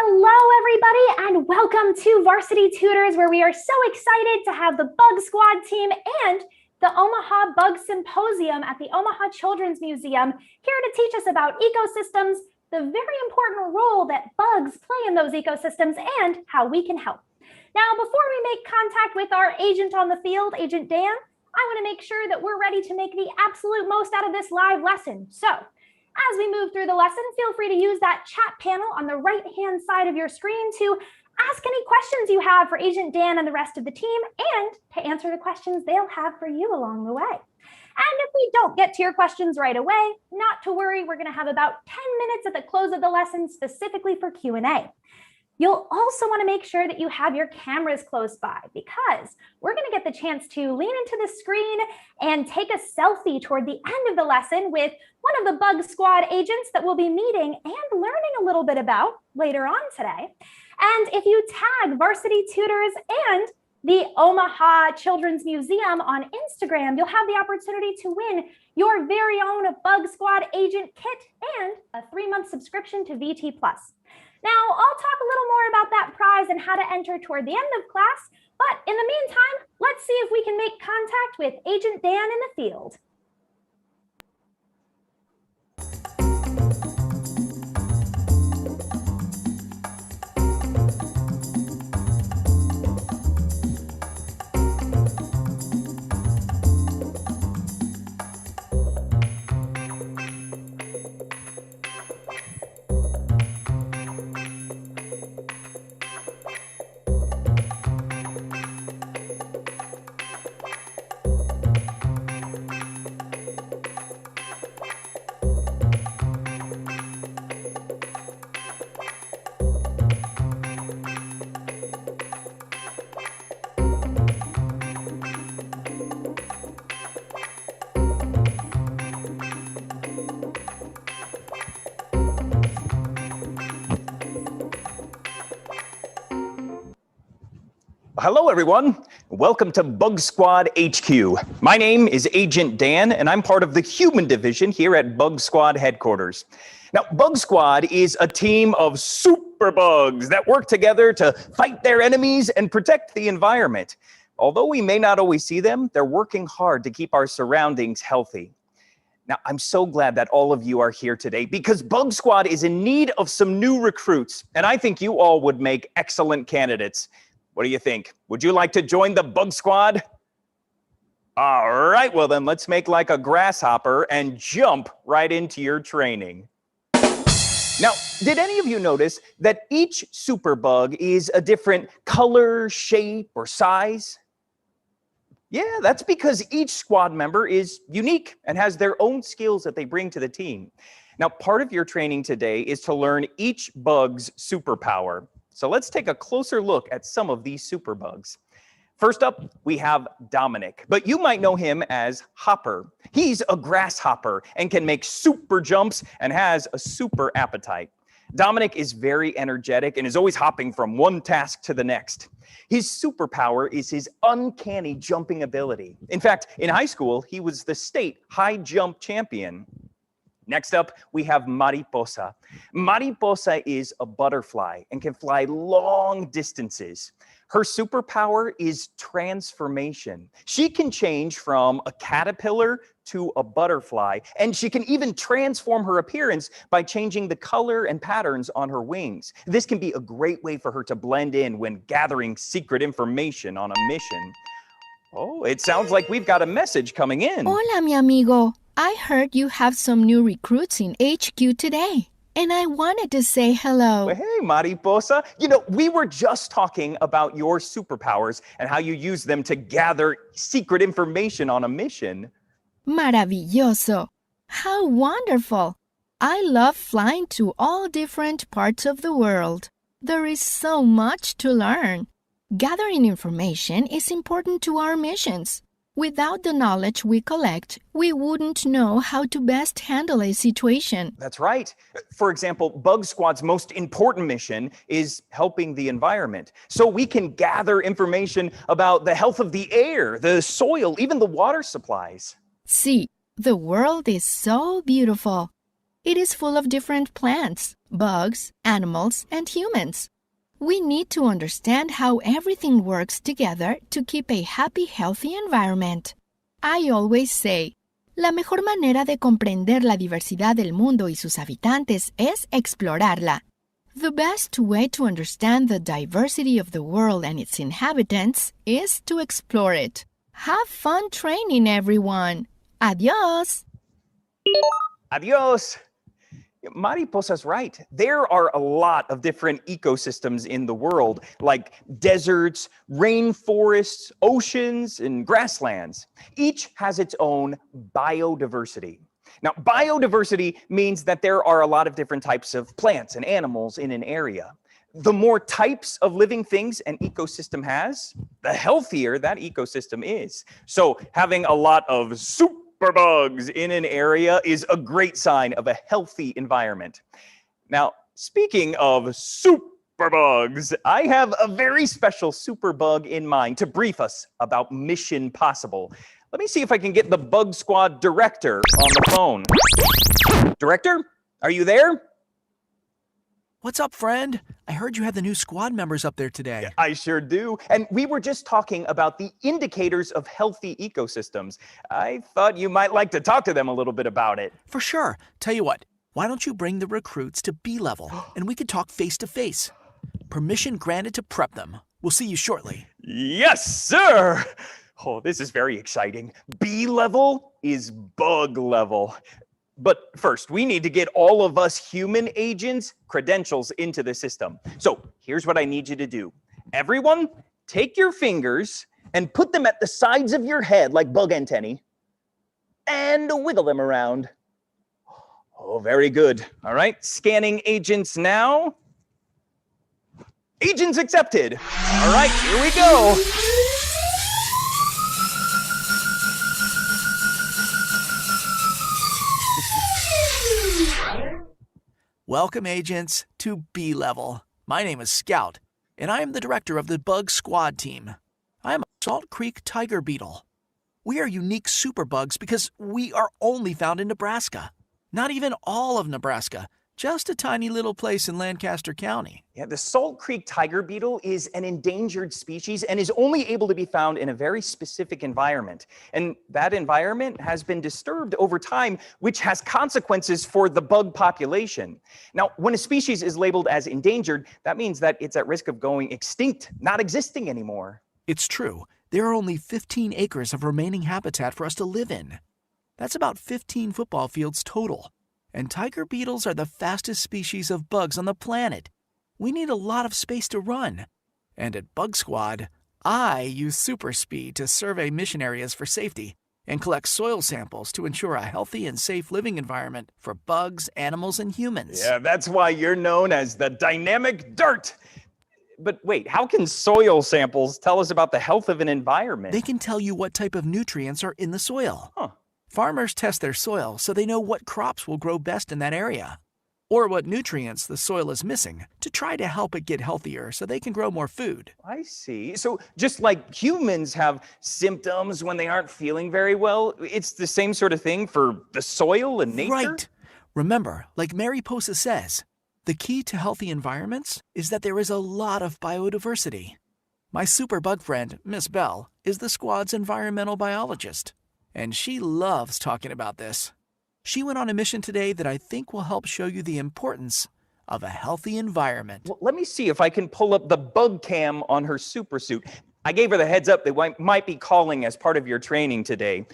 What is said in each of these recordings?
Hello, everybody, and welcome to Varsity Tutors, where we are so excited to have the Bug Squad team and the Omaha Bug Symposium at the Omaha Children's Museum here to teach us about ecosystems, the very important role that bugs play in those ecosystems, and how we can help. Now, before we make contact with our agent on the field, Agent Dan, I want to make sure that we're ready to make the absolute most out of this live lesson. So, as we move through the lesson, feel free to use that chat panel on the right-hand side of your screen to ask any questions you have for Agent Dan and the rest of the team, and to answer the questions they'll have for you along the way. And if we don't get to your questions right away, not to worry, we're going to have about 10 minutes at the close of the lesson specifically for Q&A. You'll also want to make sure that you have your cameras close by, because we're going to get the chance to lean into the screen and take a selfie toward the end of the lesson with one of the Bug Squad agents that we'll be meeting and learning a little bit about later on today. And if you tag Varsity Tutors and the Omaha Children's Museum on Instagram, you'll have the opportunity to win your very own Bug Squad agent kit and a 3-month subscription to VT+. Now, I'll talk a little more about that prize and how to enter toward the end of class, but in the meantime, let's see if we can make contact with Agent Dan in the field. Hello, everyone. Welcome to Bug Squad HQ. My name is Agent Dan, and I'm part of the human division here at Bug Squad headquarters. Now, Bug Squad is a team of super bugs that work together to fight their enemies and protect the environment. Although we may not always see them, they're working hard to keep our surroundings healthy. Now, I'm so glad that all of you are here today because Bug Squad is in need of some new recruits, and I think you all would make excellent candidates. What do you think? Would you like to join the Bug Squad? All right, well then let's make like a grasshopper and jump right into your training. Now, did any of you notice that each superbug is a different color, shape, or size? Yeah, that's because each squad member is unique and has their own skills that they bring to the team. Now, part of your training today is to learn each bug's superpower. So let's take a closer look at some of these superbugs. First up, we have Dominic, but you might know him as Hopper. He's a grasshopper and can make super jumps and has a super appetite. Dominic is very energetic and is always hopping from one task to the next. His superpower is his uncanny jumping ability. In fact, in high school, he was the state high jump champion. Next up, we have Mariposa. Mariposa is a butterfly and can fly long distances. Her superpower is transformation. She can change from a caterpillar to a butterfly, and she can even transform her appearance by changing the color and patterns on her wings. This can be a great way for her to blend in when gathering secret information on a mission. Oh, it sounds like we've got a message coming in. Hola, mi amigo. I heard you have some new recruits in HQ today, and I wanted to say hello. Well, hey, Mariposa. You know, we were just talking about your superpowers and how you use them to gather secret information on a mission. Maravilloso. How wonderful. I love flying to all different parts of the world. There is so much to learn. Gathering information is important to our missions. Without the knowledge we collect, we wouldn't know how to best handle a situation. That's right. For example, Bug Squad's most important mission is helping the environment. So we can gather information about the health of the air, the soil, even the water supplies. See, the world is so beautiful. It is full of different plants, bugs, animals, and humans. We need to understand how everything works together to keep a happy, healthy environment. I always say, la mejor manera de comprender la diversidad del mundo y sus habitantes es explorarla. The best way to understand the diversity of the world and its inhabitants is to explore it. Have fun training, everyone. Adios! Adios! Mariposa's right. There are a lot of different ecosystems in the world, like deserts, rainforests, oceans, and grasslands. Each has its own biodiversity. Now, biodiversity means that there are a lot of different types of plants and animals in an area. The more types of living things an ecosystem has, the healthier that ecosystem is. So having a lot of superbugs in an area is a great sign of a healthy environment. Now, speaking of superbugs, I have a very special superbug in mind to brief us about Mission Possible. Let me see if I can get the Bug Squad director on the phone. Director, are you there? What's up, friend? I heard you had the new squad members up there today. I sure do. And we were just talking about the indicators of healthy ecosystems. I thought you might like to talk to them a little bit about it. For sure. Tell you what, why don't you bring the recruits to B level and we could talk face to face. Permission granted to prep them. We'll see you shortly. Yes, sir. Oh, this is very exciting. B level is bug level. But first, we need to get all of us human agents' credentials into the system. So here's what I need you to do. Everyone, take your fingers and put them at the sides of your head like bug antennae and wiggle them around. Oh, very good. All right, scanning agents now. Agents accepted. All right, here we go. Welcome, agents, to B level. My name is Scout, and I am the director of the Bug Squad team. I am a Salt Creek tiger beetle. We are unique superbugs because we are only found in Nebraska. Not even all of Nebraska, just a tiny little place in Lancaster County. Yeah, the Salt Creek tiger beetle is an endangered species and is only able to be found in a very specific environment. And that environment has been disturbed over time, which has consequences for the bug population. Now, when a species is labeled as endangered, that means that it's at risk of going extinct, not existing anymore. It's true. There are only 15 acres of remaining habitat for us to live in. That's about 15 football fields total. And tiger beetles are the fastest species of bugs on the planet. We need a lot of space to run. And at Bug Squad, I use super speed to survey mission areas for safety and collect soil samples to ensure a healthy and safe living environment for bugs, animals, and humans. Yeah, that's why you're known as the dynamic dirt. But wait, how can soil samples tell us about the health of an environment? They can tell you what type of nutrients are in the soil. Farmers test their soil so they know what crops will grow best in that area, or what nutrients the soil is missing to try to help it get healthier so they can grow more food. I see. So just like humans have symptoms when they aren't feeling very well, it's the same sort of thing for the soil and nature? Right. Remember, like Mariposa says, the key to healthy environments is that there is a lot of biodiversity. My super bug friend, Miss Bell, is the squad's environmental biologist. And she loves talking about this. She went on a mission today that I think will help show you the importance of a healthy environment. Well, let me see if I can pull up the bug cam on her super suit. I gave her the heads up that might be calling as part of your training today.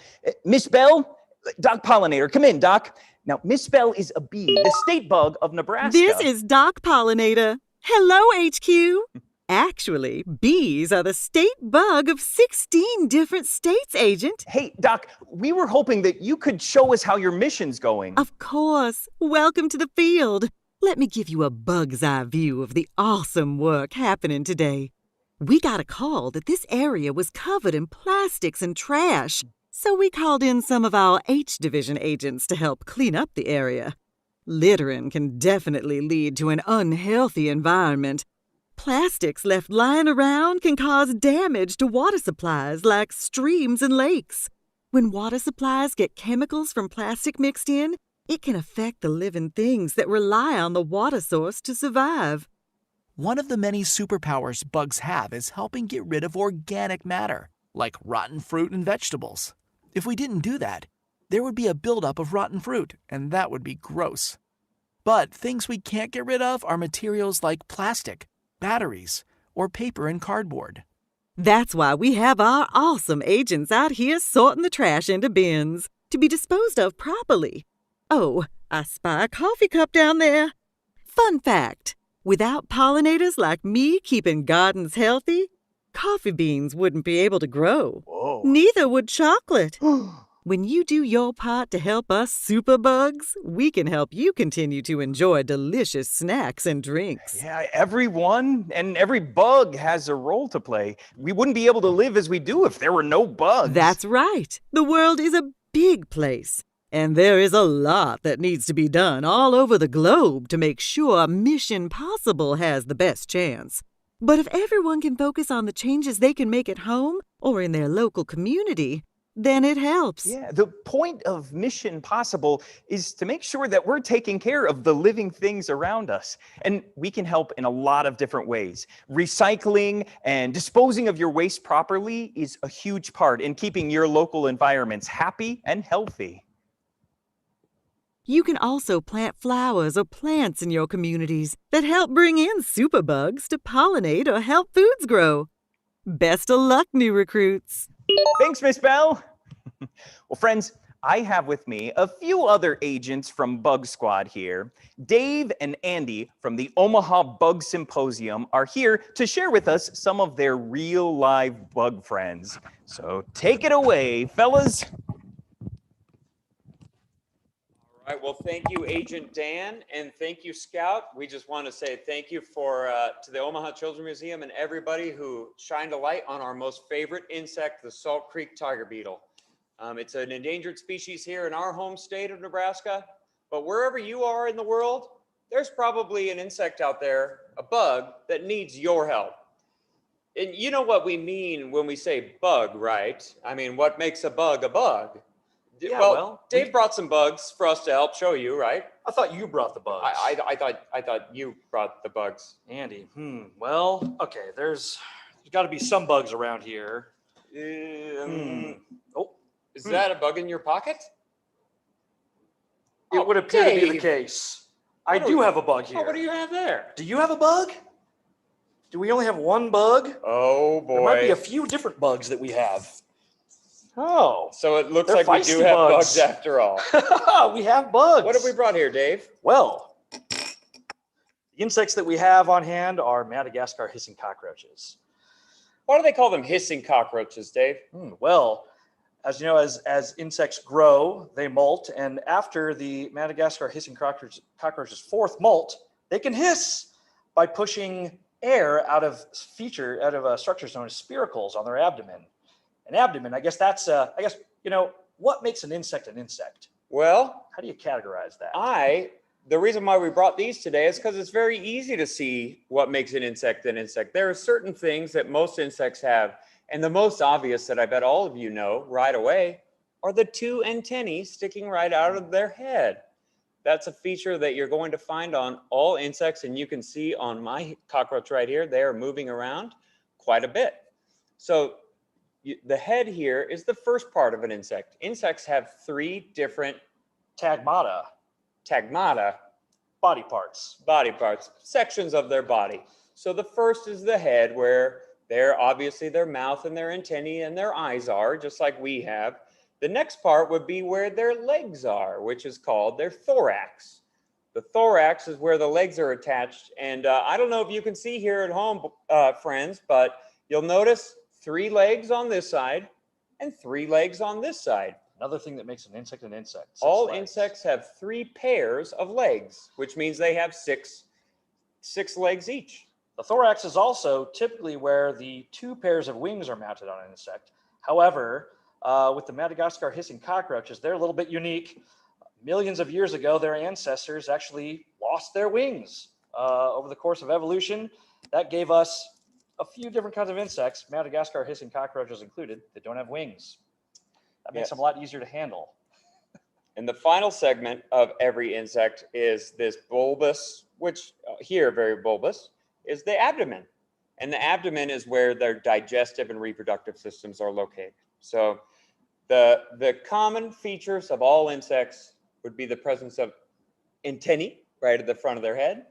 Miss Bell, Doc Pollinator, come in, Doc. Now, Miss Bell is a bee, the state bug of Nebraska. This is Doc Pollinator. Hello, HQ. Actually, bees are the state bug of 16 different states, Agent. Hey, Doc, we were hoping that you could show us how your mission's going. Of course. Welcome to the field. Let me give you a bug's eye view of the awesome work happening today. We got a call that this area was covered in plastics and trash, so we called in some of our H Division agents to help clean up the area. Littering can definitely lead to an unhealthy environment. Plastics left lying around can cause damage to water supplies like streams and lakes. When water supplies get chemicals from plastic mixed in, It can affect the living things that rely on the water source to survive. One of the many superpowers bugs have is helping get rid of organic matter, like rotten fruit and vegetables. If we didn't do that, there would be a buildup of rotten fruit, and that would be gross. But things we can't get rid of are materials like plastic, batteries, or paper and cardboard. That's why we have our awesome agents out here sorting the trash into bins to be disposed of properly. Oh, I spy a coffee cup down there. Fun fact, without pollinators like me keeping gardens healthy, coffee beans wouldn't be able to grow. Whoa. Neither would chocolate. When you do your part to help us superbugs, we can help you continue to enjoy delicious snacks and drinks. Yeah, everyone and every bug has a role to play. We wouldn't be able to live as we do if there were no bugs. That's right. The world is a big place, and there is a lot that needs to be done all over the globe to make sure Mission Possible has the best chance. But if everyone can focus on the changes they can make at home or in their local community, then it helps. Yeah, the point of Mission Possible is to make sure that we're taking care of the living things around us. And we can help in a lot of different ways. Recycling and disposing of your waste properly is a huge part in keeping your local environments happy and healthy. You can also plant flowers or plants in your communities that help bring in superbugs to pollinate or help foods grow. Best of luck, new recruits. Thanks, Miss Bell. Well, friends, I have with me a few other agents from Bug Squad here. Dave and Andy from the Omaha Bug Symposium are here to share with us some of their real live bug friends. So take it away, fellas. All right, well, thank you, Agent Dan, and thank you, Scout. We just want to say thank you to the Omaha Children's Museum and everybody who shined a light on our most favorite insect, the Salt Creek tiger beetle. It's an endangered species here in our home state of Nebraska, but wherever you are in the world, there's probably an insect out there, a bug, that needs your help. And you know what we mean when we say bug, right? I mean, what makes a bug a bug? Yeah, well, Dave brought some bugs for us to help show you, right? I thought you brought the bugs. I thought you brought the bugs. Andy. Well, okay. There's got to be some bugs around here. Oh, is that a bug in your pocket? It would appear to be the Dave. case. I do have a bug here. Oh, what do you have there? Do you have a bug? Do we only have one bug? Oh boy. There might be a few different bugs that we have. Oh, So it looks They're like we do feisty have bugs. bugs after all. we have bugs. What have we brought here, Dave? Well, the insects that we have on hand are Madagascar hissing cockroaches. Why do they call them hissing cockroaches, Dave? Well, as you know, as insects grow, they molt, and after the Madagascar hissing cockroach's fourth molt, they can hiss by pushing air out of structures known as spiracles on their abdomen. An abdomen, I guess that's what makes an insect an insect? Well, How do you categorize that? the reason why we brought these today is because it's very easy to see what makes an insect an insect. There are certain things that most insects have, and the most obvious that I bet all of you know right away are the two antennae sticking right out of their head. That's a feature that you're going to find on all insects, and you can see on my cockroach right here, they are moving around quite a bit. So the head here is the first part of an insect. Insects have three different Tagmata, body parts. sections of their body. So the first is the head, where obviously their mouth and their antennae and their eyes are, just like we have. The next part would be where their legs are, which is called their thorax. The thorax is where the legs are attached. And I don't know if you can see here at home, friends, but you'll notice 3 legs on this side and 3 legs on this side. Another thing that makes an insect an insect. All legs. insects have 3 pairs of legs, which means they have six legs each. The thorax is also typically where the 2 pairs of wings are mounted on an insect. However, with the Madagascar hissing cockroaches, they're a little bit unique. Millions of years ago, their ancestors actually lost their wings. Over the course of evolution, that gave us a few different kinds of insects, Madagascar hissing cockroaches included, that don't have wings. That makes them a lot easier to handle. And the final segment of every insect is this bulbous, which here very bulbous, is the abdomen. And the abdomen is where their digestive and reproductive systems are located. So the common features of all insects would be the presence of antennae right at the front of their head,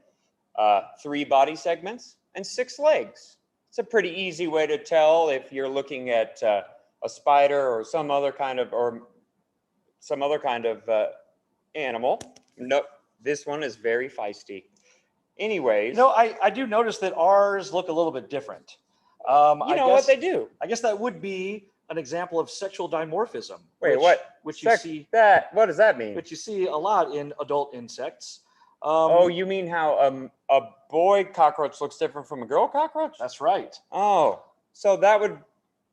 3 body segments, and 6 legs. It's a pretty easy way to tell if you're looking at a spider or some other kind of animal. Nope, this one is very feisty. Anyways, You know, I do notice that ours look a little bit different. what they do. I guess that would be an example of sexual dimorphism. Wait, what? Which you see What does that mean? which you see a lot in adult insects. Oh, you mean how a boy cockroach looks different from a girl cockroach? That's right. Oh, so that would,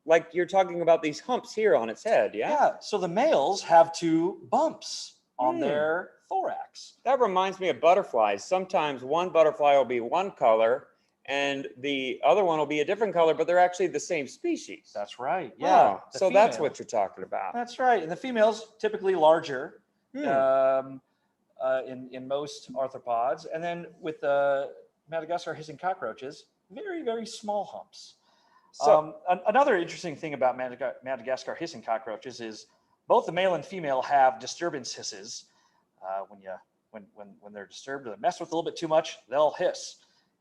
like you're talking about these humps here on its head, yeah? Yeah. So the males have 2 bumps on their thorax. That reminds me of butterflies. Sometimes one butterfly will be one color and the other one will be a different color, but they're actually the same species. That's right. Yeah. Oh, so that's what you're talking about. That's right. And the females typically larger in most arthropods. And then with the Madagascar hissing cockroaches, very, very small humps. So Another interesting thing about Madagascar hissing cockroaches is both the male and female have disturbance hisses. When they're disturbed or they mess with a little bit too much, they'll hiss.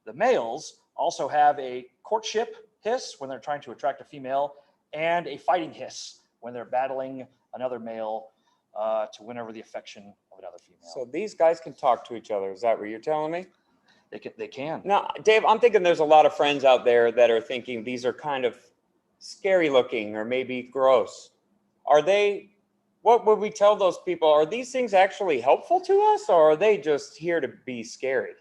The males also have a courtship hiss when they're trying to attract a female, and a fighting hiss when they're battling another male to win over the affection of another female. so these guys can talk to each other. Is that what you're telling me? They can. Now, Dave, I'm thinking there's a lot of friends out there that are thinking these are kind of scary looking or maybe gross. What would we tell those people? Are these things actually helpful to us, or are they just here to be scary?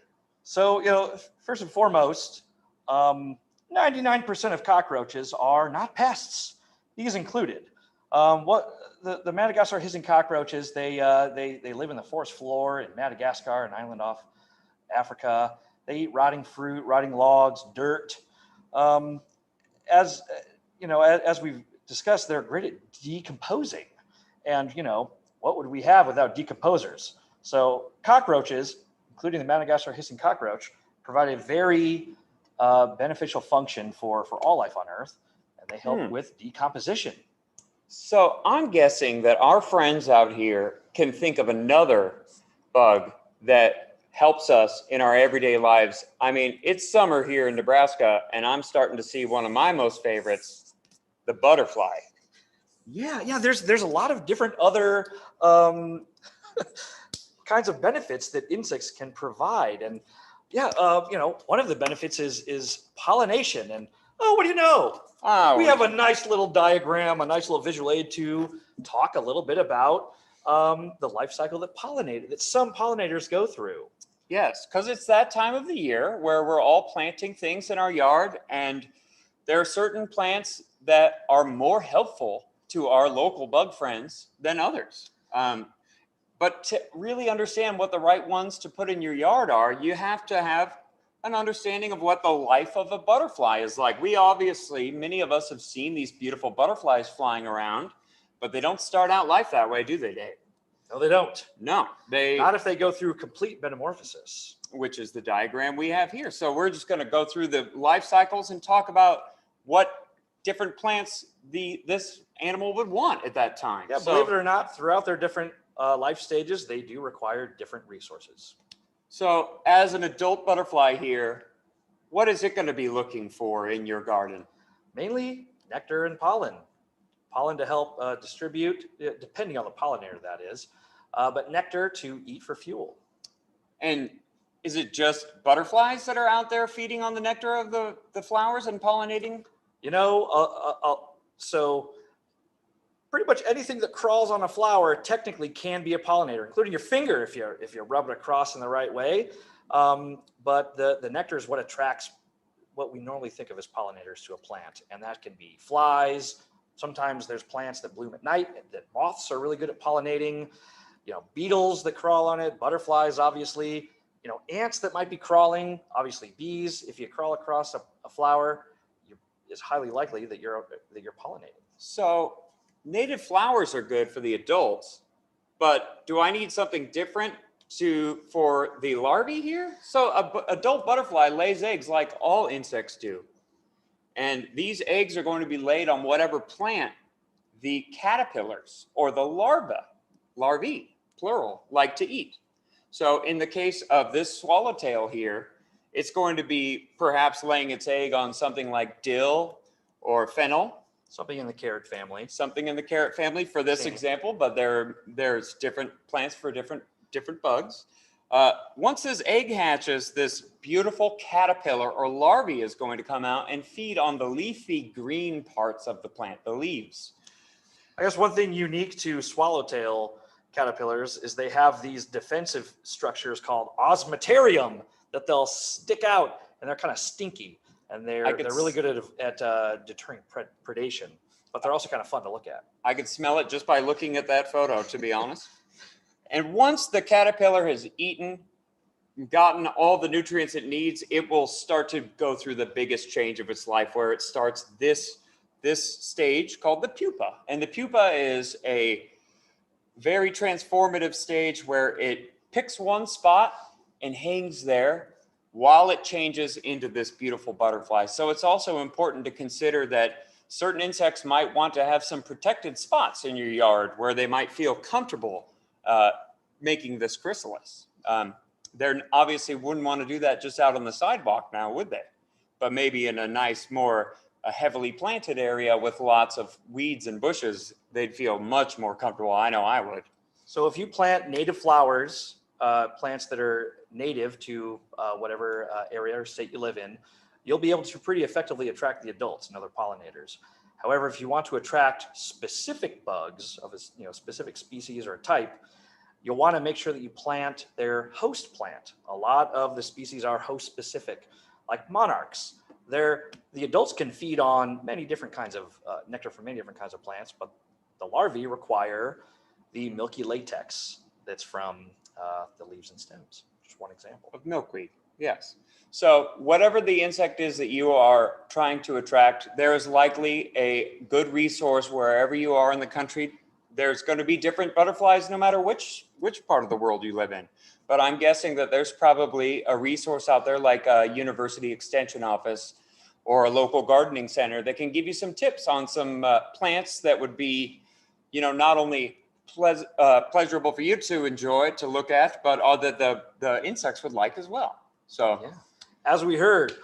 So, first and foremost, 99% of cockroaches are not pests, these included. The Madagascar hissing cockroaches, they live in the forest floor in Madagascar, an island off Africa. They eat rotting fruit, rotting logs, dirt. As we've discussed, they're great at decomposing. And, what would we have without decomposers? So cockroaches, including the Madagascar hissing cockroach, provide a very beneficial function for all life on Earth, and they help with decomposition. So I'm guessing that our friends out here can think of another bug that helps us in our everyday lives. I mean, it's summer here in Nebraska, and I'm starting to see one of my most favorites, the butterfly. Yeah. There's a lot of different other kinds of benefits that insects can provide, and one of the benefits is pollination. And what do you know? We have a nice little diagram, a nice little visual aid to talk a little bit about the life cycle that some pollinators go through. Yes, because it's that time of the year where we're all planting things in our yard, and there are certain plants that are more helpful to our local bug friends than others. But to really understand what the right ones to put in your yard are, you have to have an understanding of what the life of a butterfly is like. Many of us have seen these beautiful butterflies flying around, but they don't start out life that way, do they, Dave? No, they don't. No, Not if they go through complete metamorphosis. Which is the diagram we have here. So we're just going to go through the life cycles and talk about what different plants this animal would want at that time. Yeah, believe it or not, throughout their different life stages, they do require different resources. So as an adult butterfly here, what is it going to be looking for in your garden? Mainly nectar and pollen. Pollen to help distribute, depending on the pollinator that is, but nectar to eat for fuel. And is it just butterflies that are out there feeding on the nectar of the flowers and pollinating? So pretty much anything that crawls on a flower technically can be a pollinator, including your finger if you rub it across in the right way. But the nectar is what attracts what we normally think of as pollinators to a plant, and that can be flies. Sometimes there's plants that bloom at night that moths are really good at pollinating. Beetles that crawl on it, butterflies, obviously. Ants that might be crawling, obviously bees. If you crawl across a flower, it's highly likely that you're pollinating. So native flowers are good for the adults, But do I need something different for the larvae here? So adult butterfly lays eggs like all insects do. And these eggs are going to be laid on whatever plant the caterpillars or the larvae, plural, like to eat. So in the case of this swallowtail here, it's going to be perhaps laying its egg on something like dill or fennel. Something in the carrot family. Something in the carrot family for this example, but there's different plants for different bugs. Once this egg hatches, this beautiful caterpillar or larvae is going to come out and feed on the leafy green parts of the plant, the leaves. I guess one thing unique to swallowtail caterpillars is they have these defensive structures called osmeterium that they'll stick out, and they're kind of stinky, and they're really good at deterring predation, but they're also kind of fun to look at. I could smell it just by looking at that photo, to be honest. And once the caterpillar has eaten, gotten all the nutrients it needs, it will start to go through the biggest change of its life, where it starts this stage called the pupa. And the pupa is a very transformative stage where it picks one spot and hangs there while it changes into this beautiful butterfly. So it's also important to consider that certain insects might want to have some protected spots in your yard where they might feel comfortable making this chrysalis. They obviously wouldn't want to do that just out on the sidewalk now, would they? But maybe in a nice, more heavily planted area with lots of weeds and bushes, they'd feel much more comfortable. I know I would. So if you plant native flowers, plants that are native to whatever area or state you live in, you'll be able to pretty effectively attract the adults and other pollinators. However, if you want to attract specific bugs of a specific species or type, you'll want to make sure that you plant their host plant. A lot of the species are host specific, like monarchs. The adults can feed on many different kinds of nectar from many different kinds of plants, but the larvae require the milky latex that's from the leaves and stems. Just one example. Of milkweed, yes. So whatever the insect is that you are trying to attract, there is likely a good resource wherever you are in the country. There's going to be different butterflies no matter which part of the world you live in. But I'm guessing that there's probably a resource out there like a university extension office or a local gardening center that can give you some tips on some plants that would be, not only pleasurable for you to enjoy, to look at, but that the insects would like as well. So, yeah. As we heard,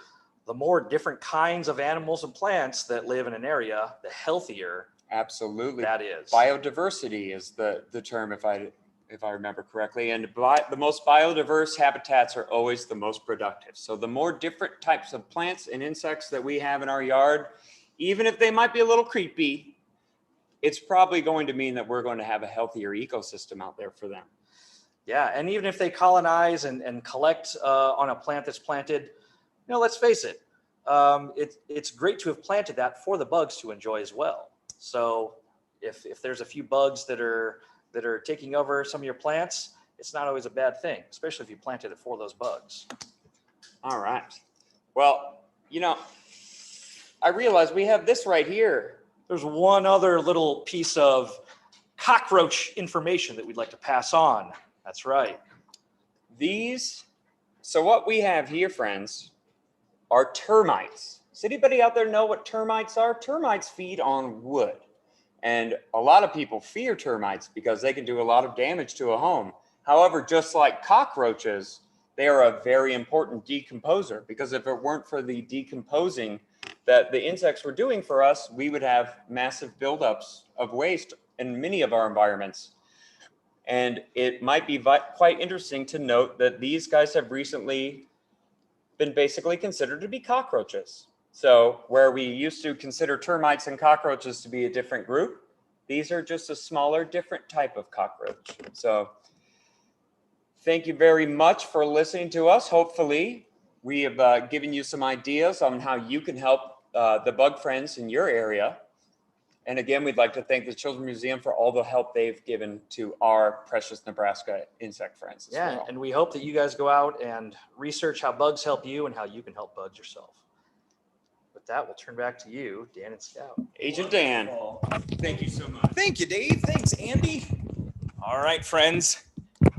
the more different kinds of animals and plants that live in an area, the healthier. Absolutely. That is. Biodiversity is the term, if I remember correctly. And the most biodiverse habitats are always the most productive. So the more different types of plants and insects that we have in our yard, even if they might be a little creepy, it's probably going to mean that we're going to have a healthier ecosystem out there for them. Yeah, and even if they colonize and collect on a plant that's planted, let's face it, it's great to have planted that for the bugs to enjoy as well. So if there's a few bugs that are taking over some of your plants, it's not always a bad thing, especially if you planted it for those bugs. All right. Well, I realize we have this right here. There's one other little piece of cockroach information that we'd like to pass on. That's right. So what we have here, friends, are termites. Does anybody out there know what termites are? Termites feed on wood. And a lot of people fear termites because they can do a lot of damage to a home. However, just like cockroaches, they are a very important decomposer, because if it weren't for the decomposing that the insects were doing for us, we would have massive buildups of waste in many of our environments. And it might be quite interesting to note that these guys have recently been basically considered to be cockroaches. So where we used to consider termites and cockroaches to be a different group, these are just a smaller, different type of cockroach. So thank you very much for listening to us. Hopefully we have given you some ideas on how you can help the bug friends in your area. And again, we'd like to thank the Children's Museum for all the help they've given to our precious Nebraska insect friends as well. And we hope that you guys go out and research how bugs help you and how you can help bugs yourself. With that, we'll turn back to you, Dan and Scout. Agent Dan, thank you so much. Thank you, Dave. Thanks, Andy. All right, friends.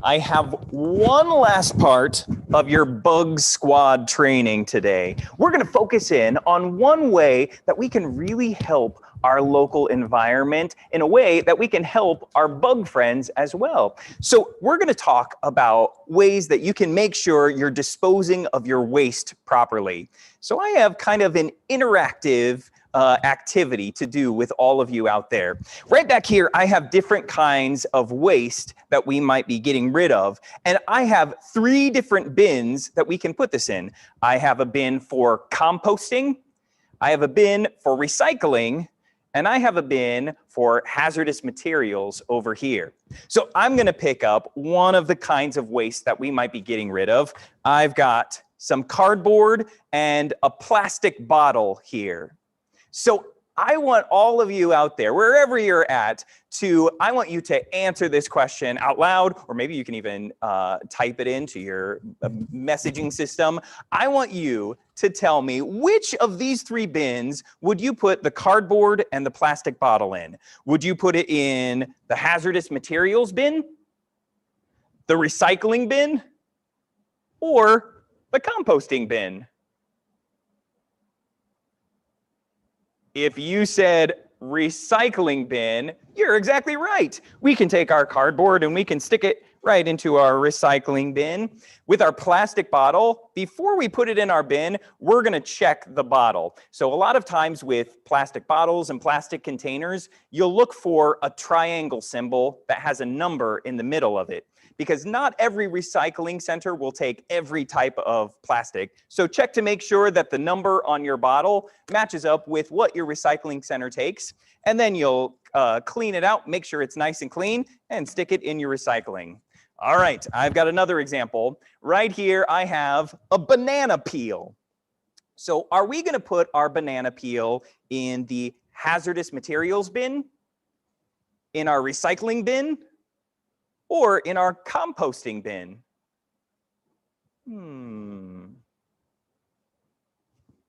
I have one last part of your Bug Squad training today. We're going to focus in on one way that we can really help our local environment in a way that we can help our bug friends as well. So we're going to talk about ways that you can make sure you're disposing of your waste properly. So I have kind of an interactive activity to do with all of you out there. Right back here, I have different kinds of waste that we might be getting rid of. And I have 3 different bins that we can put this in. I have a bin for composting, I have a bin for recycling, and I have a bin for hazardous materials over here. So I'm going to pick up one of the kinds of waste that we might be getting rid of. I've got some cardboard and a plastic bottle here. So I want all of you out there, wherever you're at, I want you to answer this question out loud, or maybe you can even type it into your messaging system. I want you to tell me which of these 3 bins would you put the cardboard and the plastic bottle in? Would you put it in the hazardous materials bin, the recycling bin, or the composting bin? If you said recycling bin, you're exactly right. We can take our cardboard and we can stick it right into our recycling bin. With our plastic bottle, before we put it in our bin, we're going to check the bottle. So a lot of times with plastic bottles and plastic containers, you'll look for a triangle symbol that has a number in the middle of it, because not every recycling center will take every type of plastic. So check to make sure that the number on your bottle matches up with what your recycling center takes. And then you'll clean it out, make sure it's nice and clean, and stick it in your recycling. All right, I've got another example. Right here, I have a banana peel. So are we going to put our banana peel in the hazardous materials bin, in our recycling bin, or in our composting bin?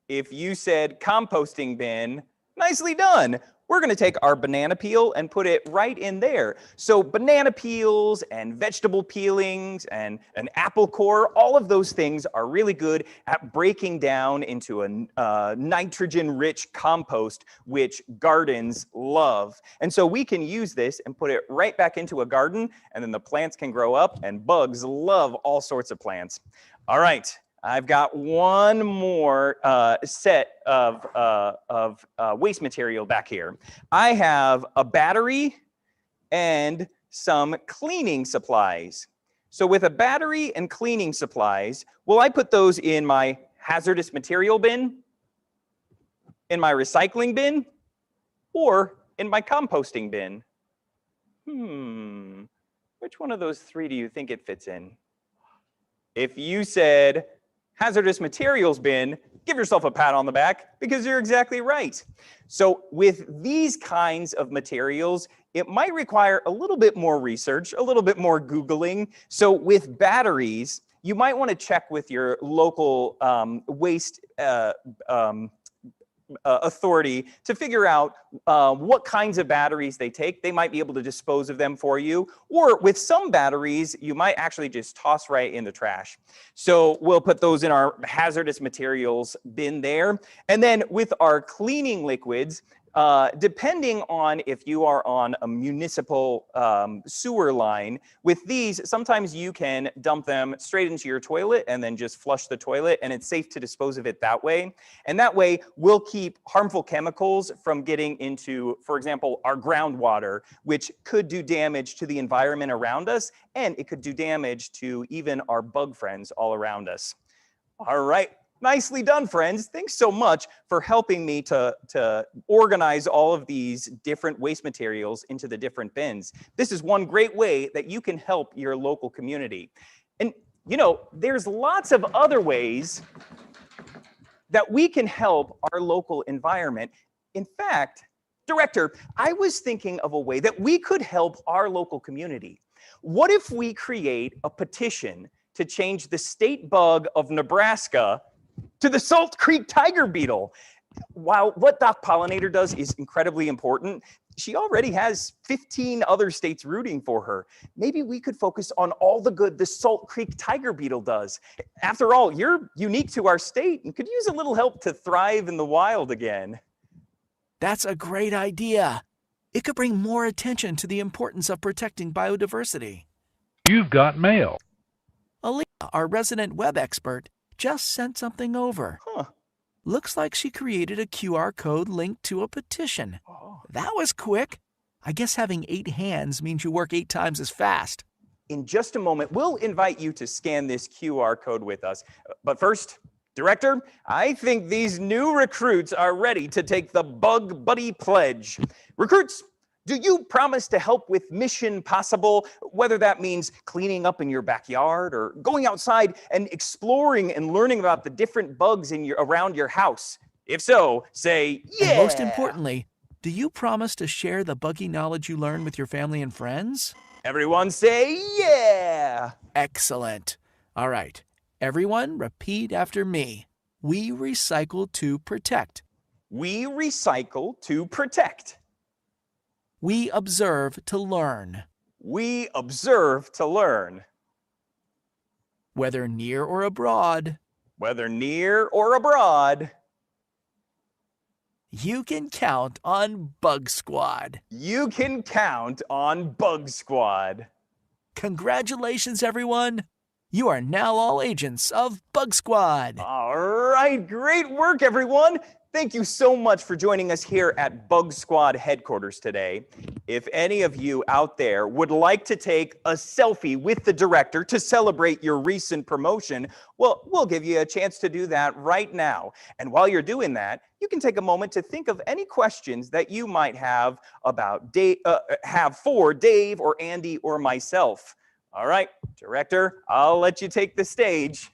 If you said composting bin, nicely done. We're going to take our banana peel and put it right in there. So banana peels and vegetable peelings and an apple core, all of those things are really good at breaking down into a nitrogen-rich compost, which gardens love. And so we can use this and put it right back into a garden, and then the plants can grow up, and bugs love all sorts of plants. All right. I've got one more set of waste material back here. I have a battery and some cleaning supplies. So with a battery and cleaning supplies, will I put those in my hazardous material bin, in my recycling bin, or in my composting bin? Which one of those 3 do you think it fits in? If you said hazardous materials bin, give yourself a pat on the back, because you're exactly right. So with these kinds of materials, it might require a little bit more research, a little bit more Googling. So with batteries, you might want to check with your local waste authority to figure out what kinds of batteries they take. They might be able to dispose of them for you. Or with some batteries, you might actually just toss right in the trash. So we'll put those in our hazardous materials bin there. And then with our cleaning liquids, depending on if you are on a municipal sewer line, with these, sometimes you can dump them straight into your toilet and then just flush the toilet, and it's safe to dispose of it that way. And that way, we'll keep harmful chemicals from getting into, for example, our groundwater, which could do damage to the environment around us, and it could do damage to even our bug friends all around us. All right. Nicely done, friends. Thanks so much for helping me to organize all of these different waste materials into the different bins. This is one great way that you can help your local community. And, you know, there's lots of other ways that we can help our local environment. In fact, Director, I was thinking of a way that we could help our local community. What if we create a petition to change the state bug of Nebraska to the Salt Creek tiger beetle? While what Doc Pollinator does is incredibly important, she already has 15 other states rooting for her. Maybe we could focus on all the good the Salt Creek tiger beetle does. After all, you're unique to our state and could use a little help to thrive in the wild again. That's a great idea. It could bring more attention to the importance of protecting biodiversity. You've got mail. Aaliyah, our resident web expert, just sent something over. Huh. Looks like she created a QR code linked to a petition. Oh. That was quick. I guess having 8 hands means you work 8 times as fast. In just a moment, we'll invite you to scan this QR code with us. But first, Director, I think these new recruits are ready to take the Bug Buddy Pledge. Recruits, do you promise to help with Mission Possible, whether that means cleaning up in your backyard or going outside and exploring and learning about the different bugs around your house? If so, say yeah. And most importantly, do you promise to share the buggy knowledge you learn with your family and friends? Everyone say yeah. Excellent. All right. Everyone repeat after me. We recycle to protect. We recycle to protect. We observe to learn. We observe to learn. Whether near or abroad. Whether near or abroad. You can count on Bug Squad. You can count on Bug Squad. Congratulations, everyone. You are now all agents of Bug Squad. All right, great work, everyone. Thank you so much for joining us here at Bug Squad headquarters today. If any of you out there would like to take a selfie with the director to celebrate your recent promotion, well, we'll give you a chance to do that right now. And while you're doing that, you can take a moment to think of any questions that you might have about for Dave or Andy or myself. All right, director, I'll let you take the stage.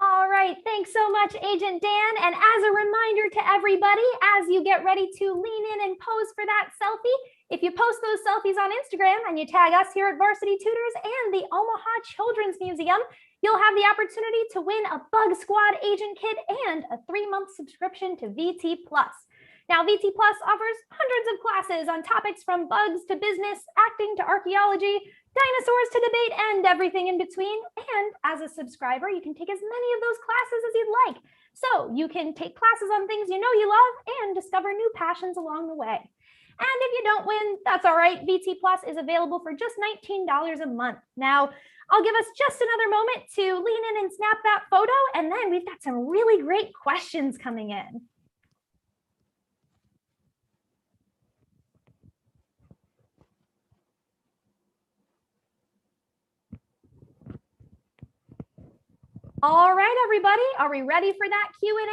All right, thanks so much, Agent Dan. And as a reminder to everybody, as you get ready to lean in and pose for that selfie, if you post those selfies on Instagram and you tag us here at Varsity Tutors and the Omaha Children's Museum, you'll have the opportunity to win a Bug Squad agent kit and a 3-month subscription to VT Plus. Now, VT Plus offers hundreds of classes on topics from bugs to business, acting to archaeology, dinosaurs to debate, and everything in between. And as a subscriber, you can take as many of those classes as you'd like. So you can take classes on things you know you love and discover new passions along the way. And if you don't win, that's all right. VT Plus is available for just $19 a month. Now, I'll give us just another moment to lean in and snap that photo, and then we've got some really great questions coming in. All right, everybody, are we ready for that Q&A?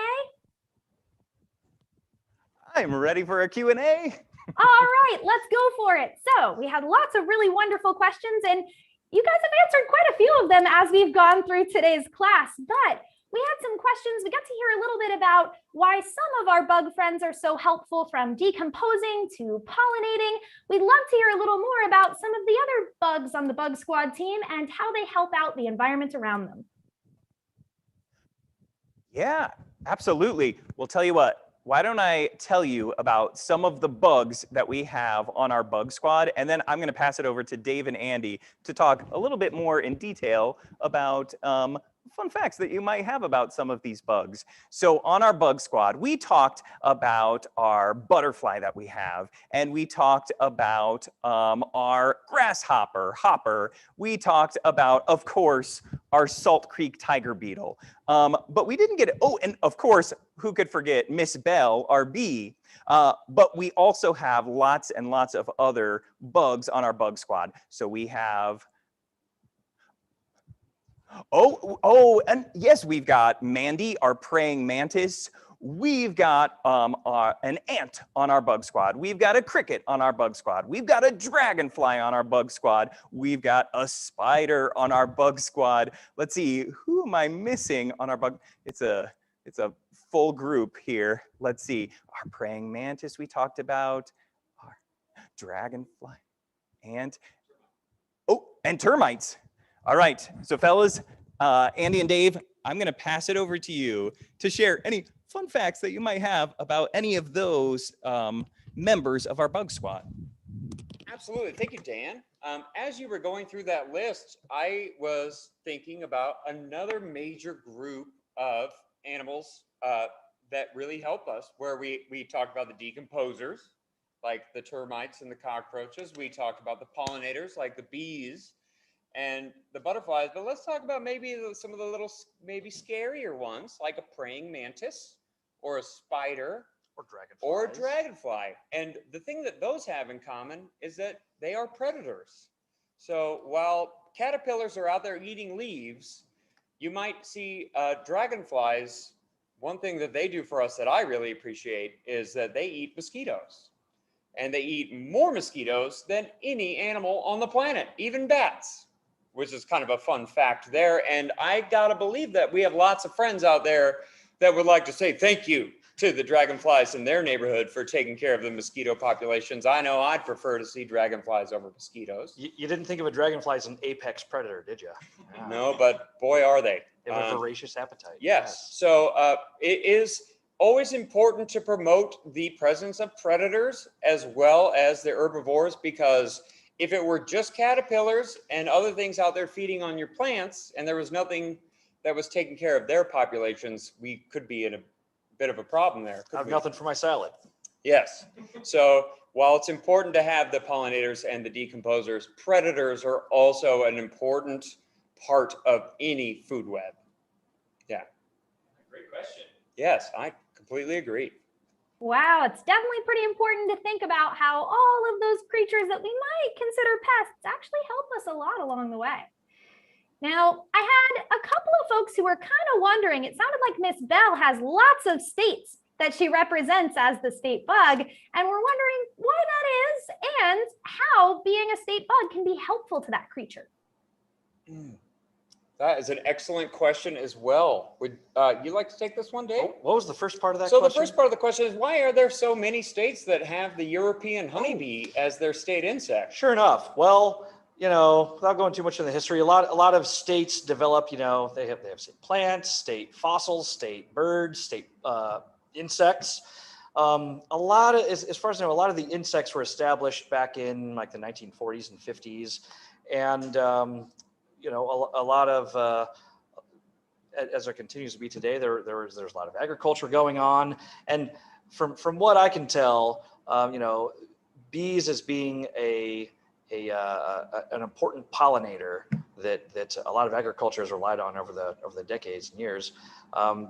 I'm ready for a Q&A. All right, let's go for it. So we had lots of really wonderful questions, and you guys have answered quite a few of them as we've gone through today's class, but we had some questions. We got to hear a little bit about why some of our bug friends are so helpful, from decomposing to pollinating. We'd love to hear a little more about some of the other bugs on the Bug Squad team and how they help out the environment around them. Yeah, absolutely. Well, tell you what, why don't I tell you about some of the bugs that we have on our Bug Squad, and then I'm going to pass it over to Dave and Andy to talk a little bit more in detail about fun facts that you might have about some of these bugs. So on our Bug Squad, we talked about our butterfly that we have, and we talked about our grasshopper, hopper. We talked about, of course, our Salt Creek tiger beetle. But we didn't get, oh, and of course, who could forget Miss Bell, our bee. But we also have lots and lots of other bugs on our Bug Squad. So we have, and yes, we've got Mandy, our praying mantis. We've got an ant on our Bug Squad. We've got a cricket on our Bug Squad. We've got a dragonfly on our Bug Squad. We've got a spider on our Bug Squad. Let's see, who am I missing on our bug? It's a full group here. Let's see, our praying mantis we talked about, our dragonfly, and termites. All right, so fellas, Andy and Dave, I'm gonna pass it over to you to share any fun facts that you might have about any of those members of our bug squad. Absolutely. Thank you, Dan. As you were going through that list, I was thinking about another major group of animals that really help us, where we talked about the decomposers, like the termites and the cockroaches. We talked about the pollinators, like the bees and the butterflies. But let's talk about maybe some of the little, maybe scarier ones, like a praying mantis or a spider or a dragonfly. And the thing that those have in common is that they are predators. So while caterpillars are out there eating leaves, you might see dragonflies. One thing that they do for us that I really appreciate is that they eat mosquitoes. And they eat more mosquitoes than any animal on the planet, even bats, which is kind of a fun fact there. And I gotta believe that we have lots of friends out there that would like to say thank you to the dragonflies in their neighborhood for taking care of the mosquito populations. I know I'd prefer to see dragonflies over mosquitoes. You didn't think of a dragonfly as an apex predator, did you? Yeah. No, but boy, are they. They have a voracious appetite. Yes. So it is always important to promote the presence of predators as well as the herbivores, because if it were just caterpillars and other things out there feeding on your plants and there was nothing that was taking care of their populations, we could be in a bit of a problem there. I have nothing for my salad. Yes. So while it's important to have the pollinators and the decomposers, predators are also an important part of any food web. Yeah. Great question. Yes, I completely agree. Wow, it's definitely pretty important to think about how all of those creatures that we might consider pests actually help us a lot along the way. Now, I had a couple of folks who were kind of wondering, it sounded like Miss Bell has lots of states that she represents as the state bug, and we're wondering why that is and how being a state bug can be helpful to that creature. That is an excellent question as well. Would you like to take this one, Dave? What was the first part of that question? So the first part of the question is, why are there so many states that have the European honeybee as their state insect? Sure enough. Well, without going too much into the history, a lot of states develop, they have state plants, state fossils, state birds, state insects. A lot of, as far as I know, a lot of the insects were established back in like the 1940s and 50s. And, a lot of, as there continues to be today, there's a lot of agriculture going on. And from what I can tell, bees as being an important pollinator that a lot of agriculture has relied on over the decades and years.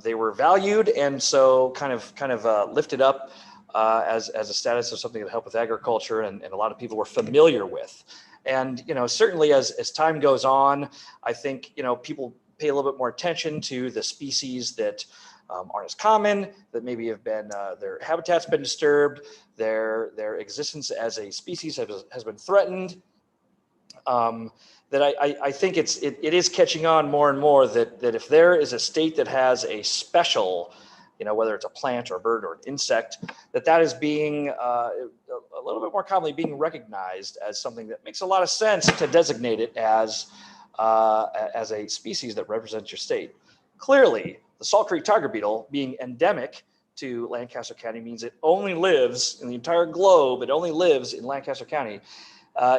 They were valued and so kind of lifted up as a status of something that helped with agriculture, and a lot of people were familiar with. And certainly as time goes on, I think people pay a little bit more attention to the species that aren't as common, that maybe have been their habitat's been disturbed, their existence as a species has been threatened. That I think it is catching on more and more that if there is a state that has a special, whether it's a plant or a bird or an insect, that is being a little bit more commonly being recognized as something that makes a lot of sense to designate it as a species that represents your state. Clearly, the Salt Creek tiger beetle being endemic to Lancaster County means it only lives in the entire globe. It only lives in Lancaster County.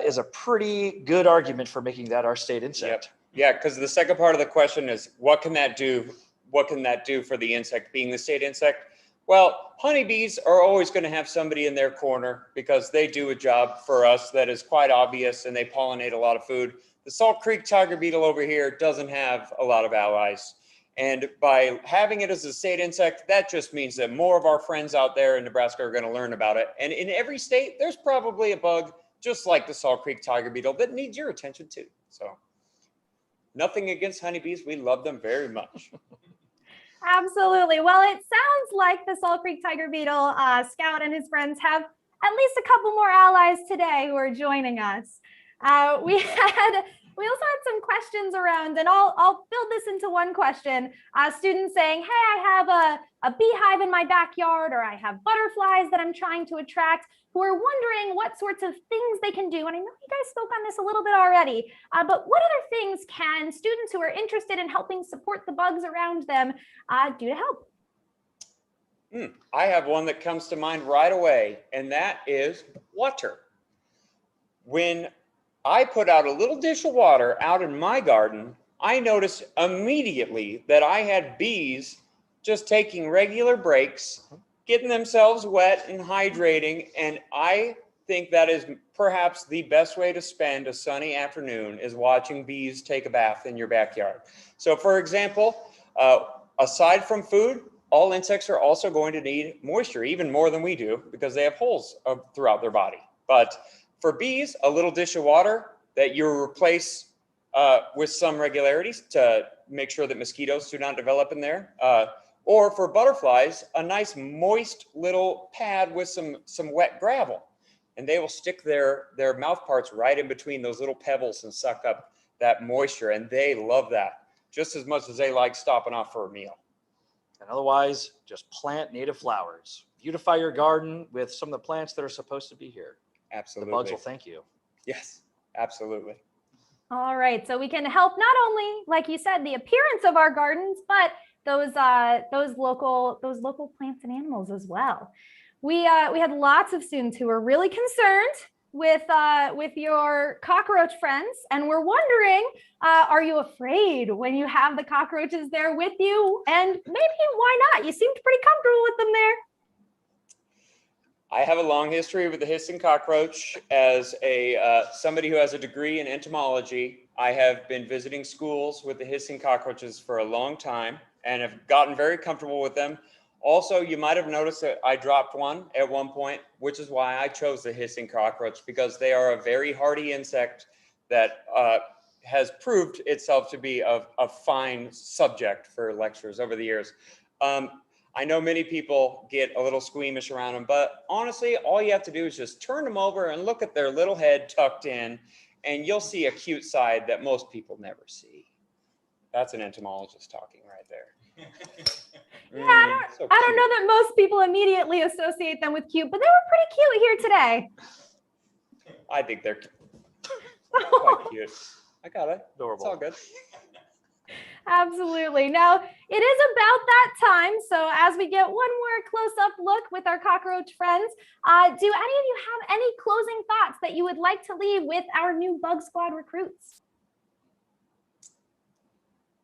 Is a pretty good argument for making that our state insect. Yep. Yeah, because the second part of the question is, what can that do? What can that do for the insect being the state insect? Well, honeybees are always going to have somebody in their corner because they do a job for us that is quite obvious, and they pollinate a lot of food. The Salt Creek tiger beetle over here doesn't have a lot of allies. And by having it as a state insect, that just means that more of our friends out there in Nebraska are going to learn about it. And in every state, there's probably a bug just like the Salt Creek tiger beetle that needs your attention too. So nothing against honeybees. We love them very much. Absolutely. Well, it sounds like the Salt Creek tiger beetle, Scout and his friends have at least a couple more allies today who are joining us. We also had some questions around, and I'll build this into one question. Students saying, hey, I have a beehive in my backyard, or I have butterflies that I'm trying to attract, who are wondering what sorts of things they can do. And I know you guys spoke on this a little bit already, but what other things can students who are interested in helping support the bugs around them do to help? I have one that comes to mind right away, and that is water. When I put out a little dish of water out in my garden, I noticed immediately that I had bees just taking regular breaks, getting themselves wet and hydrating, and I think that is perhaps the best way to spend a sunny afternoon is watching bees take a bath in your backyard. So for example, aside from food, all insects are also going to need moisture, even more than we do, because they have holes throughout their body. But for bees, a little dish of water that you replace with some regularities to make sure that mosquitoes do not develop in there. Or for butterflies, a nice moist little pad with some wet gravel. And they will stick their mouth parts right in between those little pebbles and suck up that moisture. And they love that just as much as they like stopping off for a meal. And otherwise, just plant native flowers. Beautify your garden with some of the plants that are supposed to be here. Absolutely. The bugs will thank you. Yes, absolutely. All right, so we can help not only, like you said, the appearance of our gardens, but those local plants and animals as well. We had lots of students who were really concerned with your cockroach friends, and we're wondering, are you afraid when you have the cockroaches there with you? And maybe why not? You seemed pretty comfortable with them there. I have a long history with the hissing cockroach. As somebody who has a degree in entomology, I have been visiting schools with the hissing cockroaches for a long time and have gotten very comfortable with them. Also, you might have noticed that I dropped one at one point, which is why I chose the hissing cockroach, because they are a very hardy insect that has proved itself to be a fine subject for lectures over the years. I know many people get a little squeamish around them, but honestly, all you have to do is just turn them over and look at their little head tucked in, and you'll see a cute side that most people never see. That's an entomologist talking right there. Yeah, I don't know that most people immediately associate them with cute, but they were pretty cute here today. I think they're quite cute. I got it. Adorable. It's all good. Absolutely. Now, it is about that time. So as we get one more close-up look with our cockroach friends, do any of you have any closing thoughts that you would like to leave with our new Bug Squad recruits?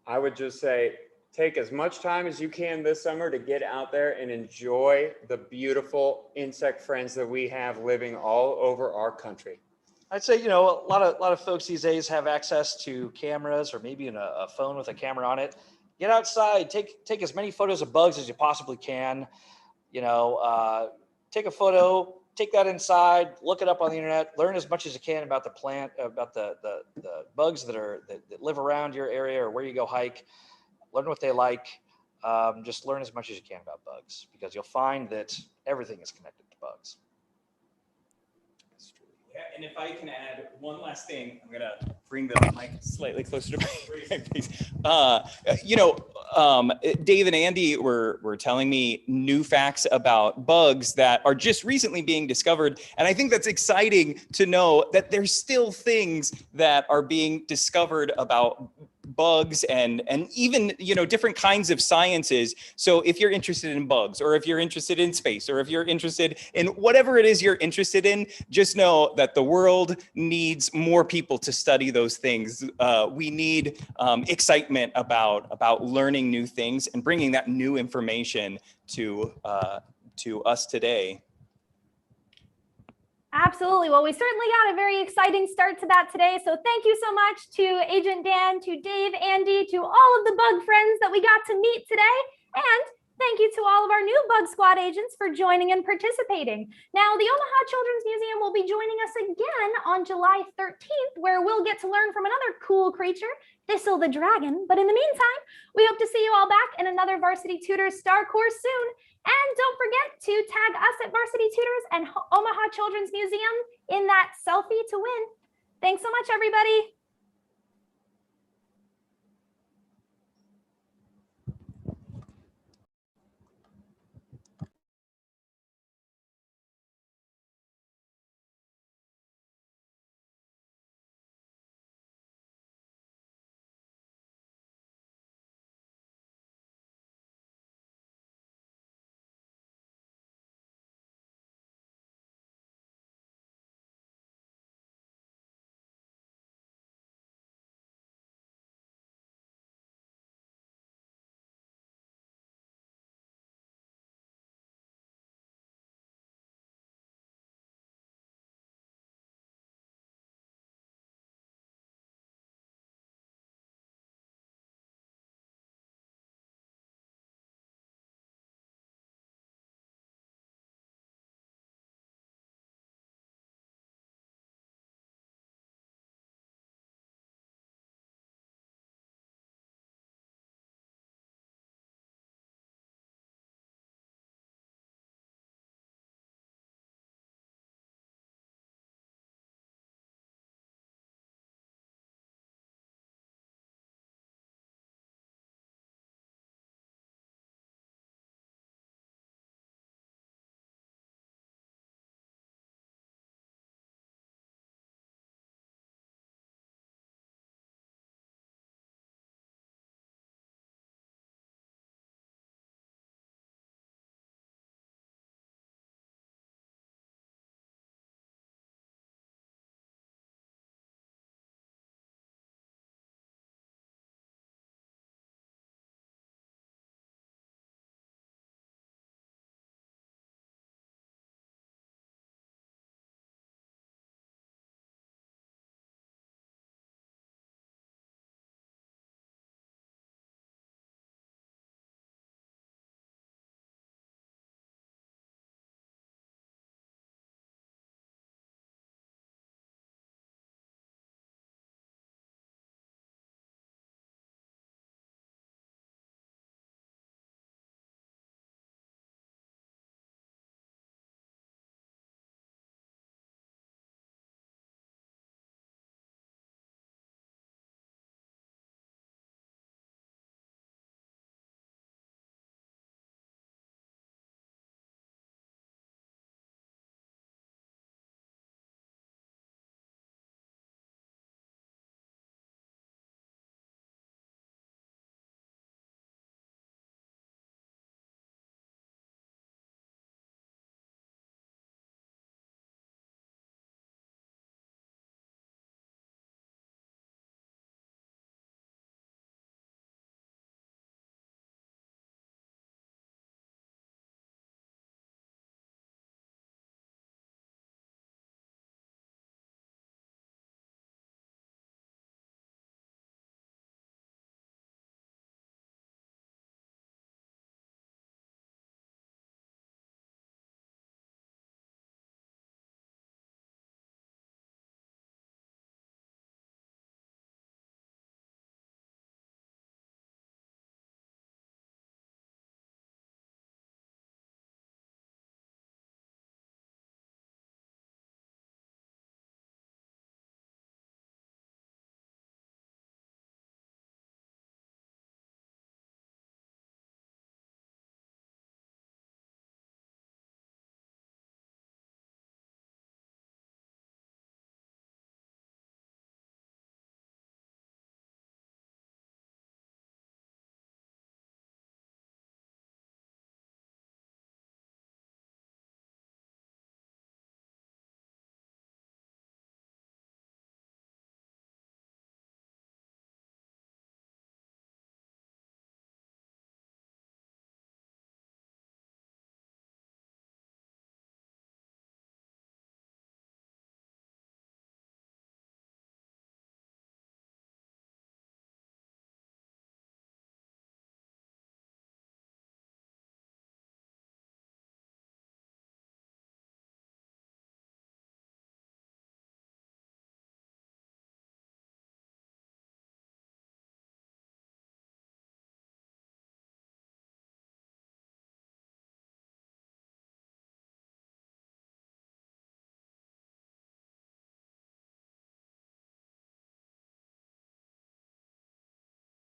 I would just say, take as much time as you can this summer to get out there and enjoy the beautiful insect friends that we have living all over our country. I'd say, a lot of folks these days have access to cameras or maybe a phone with a camera on it. Get outside, take as many photos of bugs as you possibly can. Take a photo, take that inside, look it up on the internet, learn as much as you can about the plant, about the bugs that live around your area or where you go hike. Learn what they like. Just learn as much as you can about bugs, because you'll find that everything is connected to bugs. Yeah, and if I can add one last thing, I'm gonna bring the mic slightly closer to my face. Dave and Andy were telling me new facts about bugs that are just recently being discovered, and I think that's exciting to know that there's still things that are being discovered about bugs and even different kinds of sciences. So if you're interested in bugs, or if you're interested in space, or if you're interested in whatever it is you're interested in, just know that the world needs more people to study those things. We need excitement about learning new things and bringing that new information to us today. Absolutely. Well, we certainly got a very exciting start to that today. So thank you so much to Agent Dan, to Dave, Andy, to all of the bug friends that we got to meet today. And thank you to all of our new Bug Squad agents for joining and participating. Now, the Omaha Children's Museum will be joining us again on July 13th, where we'll get to learn from another cool creature, Thistle the Dragon. But in the meantime, we hope to see you all back in another Varsity Tutors StarCourse soon. And don't forget to tag us at Varsity Tutors and Omaha Children's Museum in that selfie to win. Thanks so much, everybody.